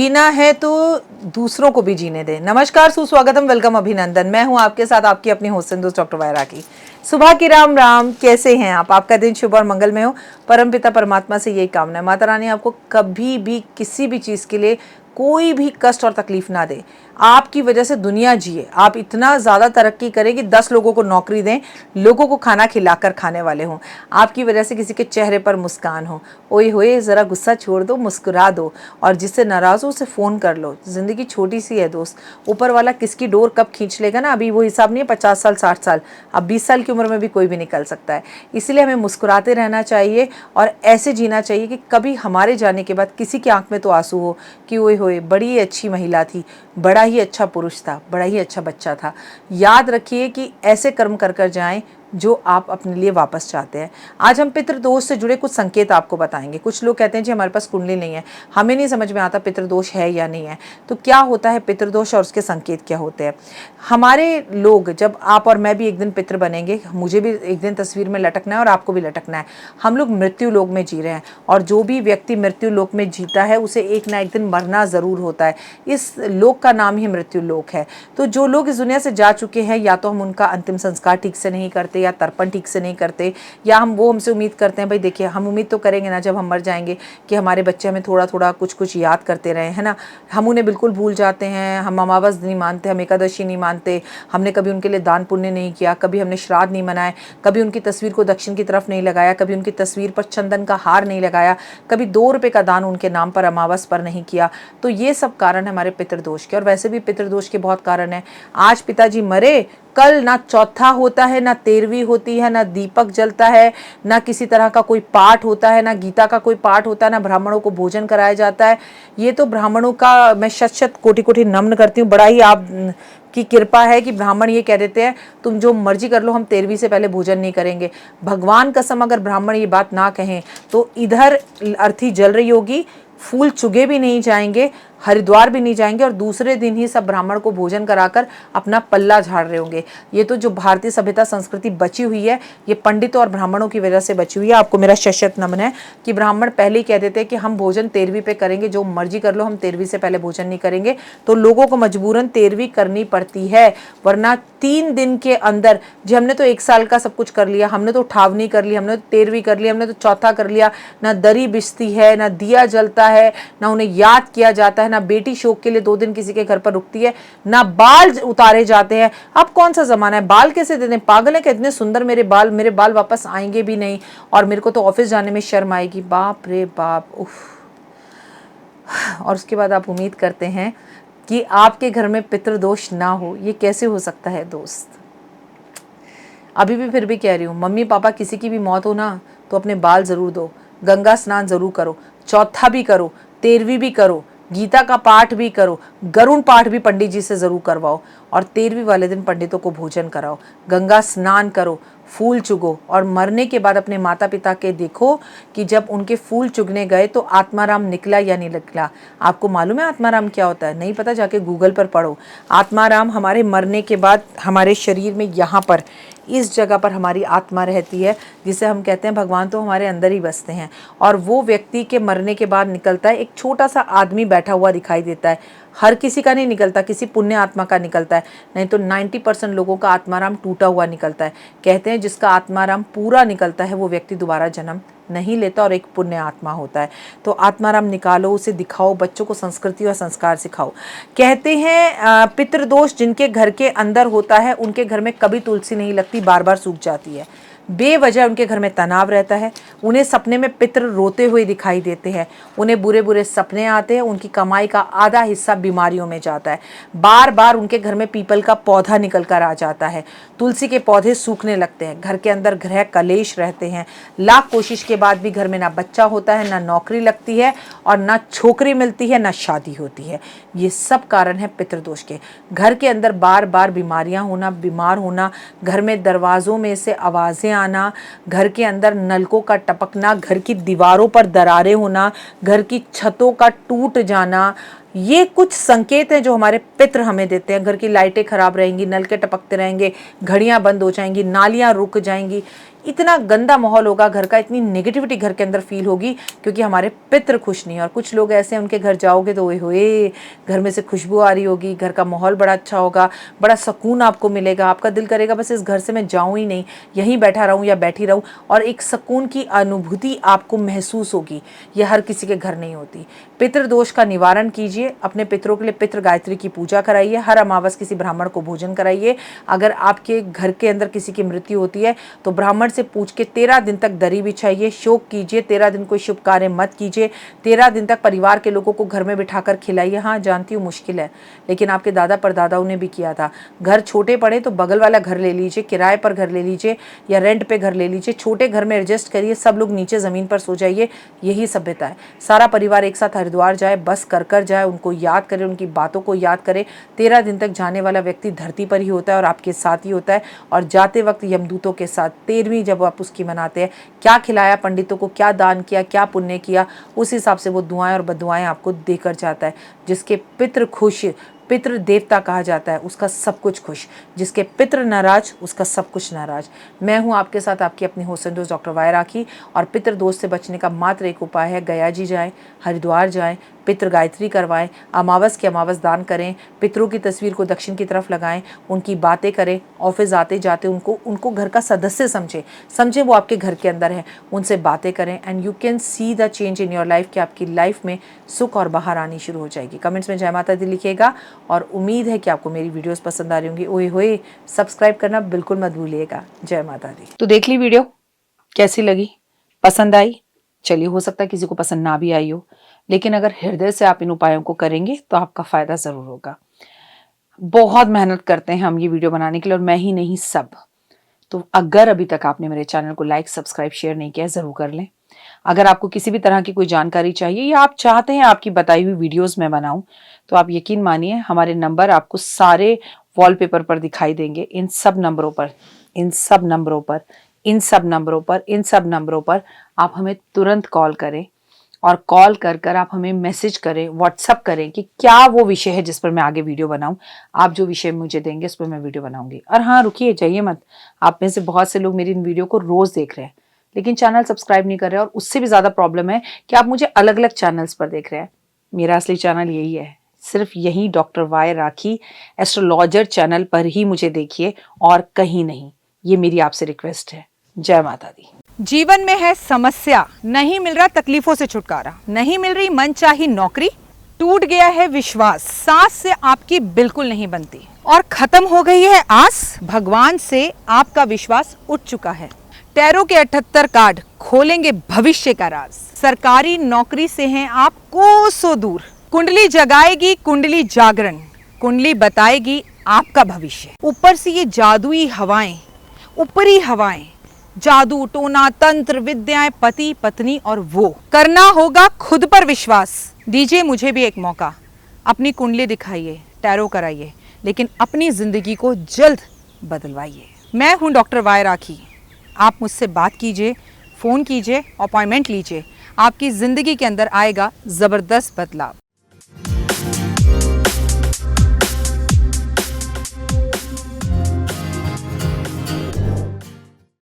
जीना है तो दूसरों को भी जीने दें। नमस्कार, सुस्वागतम, वेलकम, अभिनंदन। मैं हूं आपके साथ आपकी अपनी होस्ट दोस्त डॉक्टर वायरा की। सुबह की राम राम। कैसे हैं आप? आपका दिन शुभ और मंगलमय हो। परमपिता परमात्मा से यही कामना है, माता रानी आपको कभी भी किसी भी चीज़ के लिए कोई भी कष्ट और तकलीफ ना दे। आपकी वजह से दुनिया जिए, आप इतना ज़्यादा तरक्की करें कि 10 लोगों को नौकरी दें, लोगों को खाना खिलाकर खाने वाले हों। आपकी वजह से किसी के चेहरे पर मुस्कान हो। ओए होए, ज़रा गुस्सा छोड़ दो, मुस्कुरा दो, और जिससे नाराज़ हो उसे फ़ोन कर लो। ज़िंदगी छोटी सी है दोस्त, ऊपर वाला किसकी डोर कब खींच लेगा ना, अभी वो हिसाब नहीं है 50 साल 60 साल, अब 20 साल की उम्र में भी कोई भी निकल सकता है। इसलिए हमें मुस्कुराते रहना चाहिए और ऐसे जीना चाहिए कि कभी हमारे जाने के बाद किसी की आंख में तो आंसू हो कि ओए होए, बड़ी अच्छी महिला थी, बड़ा ही अच्छा पुरुष था, बड़ा ही अच्छा बच्चा था। याद रखिए कि ऐसे कर्म कर कर जाएं जो आप अपने लिए वापस चाहते हैं। आज हम पितृदोष से जुड़े कुछ संकेत आपको बताएंगे। कुछ लोग कहते हैं जी हमारे पास कुंडली नहीं है, हमें नहीं समझ में आता पितृदोष है या नहीं है। तो क्या होता है पितृदोष और उसके संकेत क्या होते हैं? हमारे लोग, जब आप और मैं भी एक दिन पितृ बनेंगे, मुझे भी एक दिन तस्वीर में लटकना है और आपको भी लटकना है। हम लोग मृत्यु लोक में जी रहे हैं और जो भी व्यक्ति मृत्यु लोक में जीता है उसे एक ना एक दिन मरना ज़रूर होता है। इस लोक का नाम ही मृत्यु लोक है। तो जो लोग इस दुनिया से जा चुके हैं, या तो हम उनका अंतिम संस्कार ठीक से नहीं करते, या तर्पण ठीक से नहीं करते, या वो हमसे उम्मीद करते हैं, भाई देखिए हम उम्मीद तो करेंगे ना जब हम मर जाएंगे कि हमारे बच्चे हमें थोड़ा थोड़ा कुछ कुछ याद करते रहे, है ना। हम उन्हें बिल्कुल भूल जाते हैं। हम अमावस नहीं मानते, हम एकादशी नहीं मानते, हमने कभी उनके लिए दान पुण्य नहीं किया, कभी हमने श्राद्ध नहीं मनाए, कभी उनकी तस्वीर को दक्षिण की तरफ नहीं लगाया, कभी उनकी तस्वीर पर चंदन का हार नहीं लगाया, कभी 2 रुपये का दान उनके नाम पर अमावस पर नहीं किया। तो ये सब कारण है हमारे पितृदोष के। और वैसे भी पितृदोष के बहुत कारण हैं। आज पिताजी मरे, कल ना चौथा होता है, ना 13वीं होती है, ना दीपक जलता है, ना किसी तरह का कोई पाठ होता है, ना गीता का कोई पाठ होता है, ना ब्राह्मणों को भोजन कराया जाता है। ये तो ब्राह्मणों का मैं शत शत कोटि कोटि नमन करती हूँ। बड़ा ही आप की कृपा है कि ब्राह्मण ये कह देते हैं तुम जो मर्जी कर लो, हम 13वीं से पहले भोजन नहीं करेंगे। भगवान कसम अगर ब्राह्मण ये बात ना कहें तो इधर अर्थी जल रही होगी, फूल चुगे भी नहीं जाएंगे, हरिद्वार भी नहीं जाएंगे, और दूसरे दिन ही सब ब्राह्मण को भोजन कराकर अपना पल्ला झाड़ रहे होंगे। ये तो जो भारतीय सभ्यता संस्कृति बची हुई है, ये पंडितों और ब्राह्मणों की वजह से बची हुई है। आपको मेरा शत नमन है कि ब्राह्मण पहले ही कह देते हैं कि हम भोजन 13वीं पे करेंगे, जो मर्जी कर लो, हम 13वीं से पहले भोजन नहीं करेंगे। तो लोगों को मजबूरन 13वीं करनी पड़ती है, वरना 3 दिन के अंदर जी हमने तो 1 साल का सब कुछ कर लिया, हमने तो उठावनी कर ली, हमने तो 13वीं कर ली, हमने तो चौथा कर लिया, ना दरी बिछती है, ना दिया जलता है, ना उन्हें याद किया जाता है, ना बेटी शोक के लिए 2 दिन किसी के घर पर रुकती है, ना बाल उतारे जाते हैं। अब कौन सा जमाना है, बाल कैसे दे दें? पागल है कि इतने सुंदर मेरे बाल वापस आएंगे भी नहीं, और मेरे को तो ऑफिस जाने में शर्म आएगी। बाप रे बाप, उफ। और उसके बाद आप उम्मीद करते हैं कि आपके घर में पितृदोष ना हो। ये कैसे हो सकता है दोस्त? अभी भी फिर भी कह रही हूँ, मम्मी पापा किसी की भी मौत हो ना तो अपने बाल ज़रूर दो, गंगा स्नान ज़रूर करो, चौथा भी करो, 13वीं भी करो, गीता का पाठ भी करो, गरुण पाठ भी पंडित जी से ज़रूर करवाओ, और 13वीं वाले दिन पंडितों को भोजन कराओ, गंगा स्नान करो, फूल चुगो, और मरने के बाद अपने माता पिता के देखो कि जब उनके फूल चुगने गए तो आत्माराम निकला या नहीं निकला। आपको मालूम है आत्माराम क्या होता है? नहीं पता? जाके गूगल पर पढ़ो। आत्माराम हमारे मरने के बाद हमारे शरीर में यहाँ पर इस जगह पर हमारी आत्मा रहती है, जिसे हम कहते हैं भगवान तो हमारे अंदर ही बसते हैं। और वो व्यक्ति के मरने के बाद निकलता है, एक छोटा सा आदमी बैठा हुआ दिखाई देता है। हर किसी का नहीं निकलता, किसी पुण्य आत्मा का निकलता है, नहीं तो 90% लोगों का आत्माराम टूटा हुआ निकलता है। कहते हैं जिसका आत्माराम पूरा निकलता है वो व्यक्ति दोबारा जन्म नहीं लेता और एक पुण्य आत्मा होता है। तो आत्माराम निकालो, उसे दिखाओ, बच्चों को संस्कृति और संस्कार सिखाओ। कहते हैं पितृदोष जिनके घर के अंदर होता है उनके घर में कभी तुलसी नहीं लगती, बार बार सूख जाती है। बेवजह उनके घर में तनाव रहता है, उन्हें सपने में पितृ रोते हुए दिखाई देते हैं, उन्हें बुरे बुरे सपने आते हैं, उनकी कमाई का आधा हिस्सा बीमारियों में जाता है। बार बार उनके घर में पीपल का पौधा निकल कर आ जाता है, तुलसी के पौधे सूखने लगते हैं, घर के अंदर गृह कलेश रहते हैं, लाख कोशिश के बाद भी घर में ना बच्चा होता है, ना नौकरी लगती है, और ना छोकरी मिलती है, ना शादी होती है। ये सब कारण है पितृदोष के। घर के अंदर बार बार बीमारियां होना, बीमार होना, घर में दरवाज़ों में से आवाज़ें आना, घर के अंदर नलकों का टपकना, घर की दीवारों पर दरारें होना, घर की छतों का टूट जाना, ये कुछ संकेत हैं जो हमारे पितृ हमें देते हैं। घर की लाइटें खराब रहेंगी, नल के टपकते रहेंगे, घड़ियां बंद हो जाएंगी, नालियां रुक जाएंगी, इतना गंदा माहौल होगा घर का, इतनी नेगेटिविटी घर के अंदर फील होगी क्योंकि हमारे पितृ खुश नहीं है। और कुछ लोग ऐसे हैं, उनके घर जाओगे तो ओए होए घर में से खुशबू आ रही होगी, घर का माहौल बड़ा अच्छा होगा, बड़ा सुकून आपको मिलेगा, आपका दिल करेगा बस इस घर से मैं जाऊँ ही नहीं, यहीं बैठा रहूँ या बैठी रहूँ, और एक सुकून की अनुभूति आपको महसूस होगी। यह हर किसी के घर नहीं होती। पितृदोष का निवारण कीजिए, अपने पितरों के लिए पितृ गायत्री की पूजा कराइए, हर अमावस किसी ब्राह्मण को भोजन कराइए। अगर आपके घर के अंदर किसी की मृत्यु होती है तो ब्राह्मण से पूछ के 13 दिन तक दरी बिछाइए, शोक कीजिए, 13 दिन कोई शुभ कार्य मत कीजिए, 13 दिन तक परिवार के लोगों को घर में बिठाकर खिलाइए। हाँ जानती हूँ मुश्किल है, लेकिन आपके दादा परदादाओं ने भी किया था। घर छोटे पड़े तो बगल वाला घर ले लीजिए, किराए पर घर ले लीजिए या रेंट पे घर ले लीजिए, छोटे घर में एडजस्ट करिए, सब लोग नीचे ज़मीन पर सो जाइए, यही सभ्यता है। सारा परिवार एक साथ हरिद्वार जाए, बस कर जाए, उनको याद करे, उनकी बातों को याद करे। 13 दिन तक जाने वाला व्यक्ति धरती पर ही होता है और आपके साथ ही होता है, और जाते वक्त यमदूतों के साथ। 13वीं जब आप उसकी मनाते हैं, क्या खिलाया पंडितों को, क्या दान किया, क्या पुण्य किया, उस हिसाब से वो दुआएं और बदुआएं आपको देकर जाता है। जिसके पितृ खुश, पितृ देवता कहा जाता है, उसका सब कुछ खुश। जिसके पितृ नाराज, उसका सब कुछ नाराज। मैं हूं आपके साथ आपकी अपनी होस्ट दोस्त डॉक्टर वाय राखी, और पितृ दोष से बचने का मात्र एक उपाय है, गया जी जाएं, हरिद्वार जाएं, पितृ गायत्री करवाएं, अमावस की अमावस दान करें, पितरों की तस्वीर को दक्षिण की तरफ लगाएं, उनकी बातें करें, ऑफिस आते जाते उनको घर का सदस्य समझें वो आपके घर के अंदर है, उनसे बातें करें, and you can see the change in your life कि आपकी लाइफ में सुख और बाहर आनी शुरू हो जाएगी। कमेंट्स में जय माता दी लिखिएगा, और उम्मीद है कि आपको मेरी वीडियोस पसंद आ रही होंगी। ओए होए सब्सक्राइब करना बिल्कुल मत भूलिएगा। जय माता दी। तो देख ली वीडियो, कैसी लगी, पसंद आई? चलिए, हो सकता है किसी को पसंद ना भी आई हो, लेकिन अगर हृदय से आप इन उपायों को करेंगे तो आपका फायदा जरूर होगा। बहुत मेहनत करते हैं हम ये वीडियो बनाने के लिए, और मैं ही नहीं सब। तो अगर अभी तक आपने मेरे चैनल को लाइक, सब्सक्राइब, शेयर नहीं किया, जरूर कर लें। अगर आपको किसी भी तरह की कोई जानकारी चाहिए या आप चाहते हैं आपकी बताई हुई वीडियोस मैं बनाऊं, तो आप यकीन मानिए हमारे नंबर आपको सारे वॉलपेपर पर दिखाई देंगे। इन सब नंबरों पर आप हमें तुरंत कॉल करें, और कॉल कर आप हमें मैसेज करें, व्हाट्सअप करें कि क्या वो विषय है जिस पर मैं आगे वीडियो बनाऊं। आप जो विषय मुझे देंगे उस पर मैं वीडियो बनाऊंगी। और हाँ, रुकिए, जाइए मत। आप में से बहुत से लोग मेरी इन वीडियो को रोज देख रहे हैं, लेकिन चैनल सब्सक्राइब नहीं कर रहे, और उससे भी ज्यादा प्रॉब्लम है कि आप मुझे अलग अलग चैनल्स पर देख रहे हैं। मेरा असली चैनल यही है, सिर्फ यही डॉक्टर वाय राखी एस्ट्रोलॉजर चैनल पर ही मुझे देखिए, और कहीं नहीं। ये मेरी आपसे रिक्वेस्ट है। जय माता दी। जीवन में है समस्या, नहीं मिल रहा तकलीफों से छुटकारा, नहीं मिल रही मनचाही नौकरी, टूट गया है विश्वास, सांस से आपकी बिल्कुल नहीं बनती, और खत्म हो गई है आस, भगवान से आपका विश्वास उठ चुका है। टैरो के 78 कार्ड खोलेंगे भविष्य का राज। सरकारी नौकरी से हैं आप कोसों दूर, कुंडली जगाएगी कुंडली जागरण, कुंडली बताएगी आपका भविष्य। ऊपर से ये जादुई हवाएं, ऊपरी हवाएं, जादू टोना तंत्र विद्याएं, पति पत्नी और वो, करना होगा खुद पर विश्वास। दीजिए मुझे भी एक मौका, अपनी कुंडली दिखाइए, टैरो कराइए, लेकिन अपनी जिंदगी को जल्द बदलवाइए। मैं हूं डॉक्टर वाय राखी। आप मुझसे बात कीजिए, फ़ोन कीजिए, अपॉइंटमेंट लीजिए, आपकी ज़िंदगी के अंदर आएगा ज़बरदस्त बदलाव।